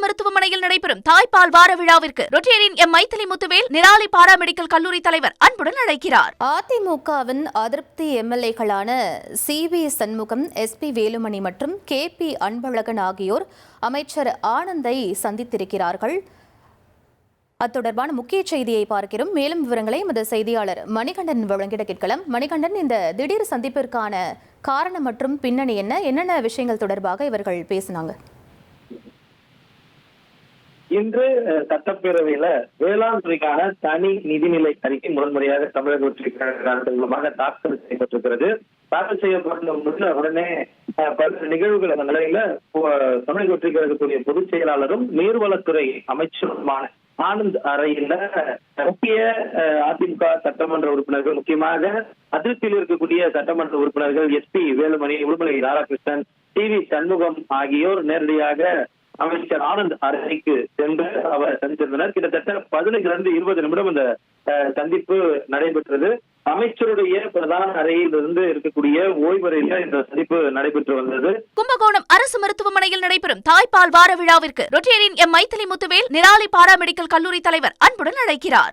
மருத்துவமனையில் நடைபெறும் தாய்ப்பால் வார விழாவிற்கு Rotarian M Maithili Muthuvel Nirali paramedical கல்லூரி தலைவர் அன்புடன் அழைக்கிறார். அதிமுகவின் அதிருப்தி எம்எல்ஏக்களான சி.வி. சண்முகம், எஸ்.பி. வேலுமணி மற்றும் கே.பி. அன்பழகன் ஆகியோர் அமைச்சர் ஆனந்தை சந்தித்திருக்கிறார்கள். அத்தொடர்பான முக்கிய செய்தியை பார்க்கிறோம். மேலும் விவரங்களை எமது செய்தியாளர் மணிகண்டன் வழங்கிட கேட்கலாம். மணிகண்டன், இந்த திடீர் சந்திப்பிற்கான காரணம் மற்றும் பின்னணி என்னென்ன விஷயங்கள் தொடர்பாக இவர்கள் பேசினாங்க? இன்று சட்டப்பேரவையில வேளாண் துறைக்கான தனி நிதிநிலை அறிக்கை முதன்முறையாக தமிழக வெற்றிக் மூலமாக தாக்கல் செய்யப்பட்டிருக்கிறது. தாக்கல் செய்யப்பட்ட உடனே பல்வேறு நிகழ்வுகள் அந்த நிலையில தமிழக வெற்றிக் கழகத்துடைய பொதுச் செயலாளரும் நீர்வளத்துறை அமைச்சருமான ஆனந்த் அறையில முக்கிய அதிமுக சட்டமன்ற உறுப்பினர்கள், முக்கியமாக அதிருப்தியில் இருக்கக்கூடிய சட்டமன்ற உறுப்பினர்கள் எஸ்.பி. வேலுமணி, உடுமலை ராதாகிருஷ்ணன், சி.வி. சண்முகம் ஆகியோர் நேரடியாக அமைச்சர் ஆனந்த் அறைக்கு சென்று அவர் சந்தித்திருந்தனர். கிட்டத்தட்ட 15-20 நிமிடம் இந்த சந்திப்பு நடைபெற்றது. அமைச்சருடைய பிரதான அறையில் இருந்து இருக்கக்கூடிய ஓய்வறையில் இந்த சந்திப்பு நடைபெற்று வந்தது. கும்பகோணம் அரசு மருத்துவமனையில் நடைபெறும் தாய்ப்பால் வார விழாவிற்கு Rotarian M Maithili Muthuvel Nirali paramedical கல்லூரி தலைவர் அன்புடன் அழைக்கிறார்.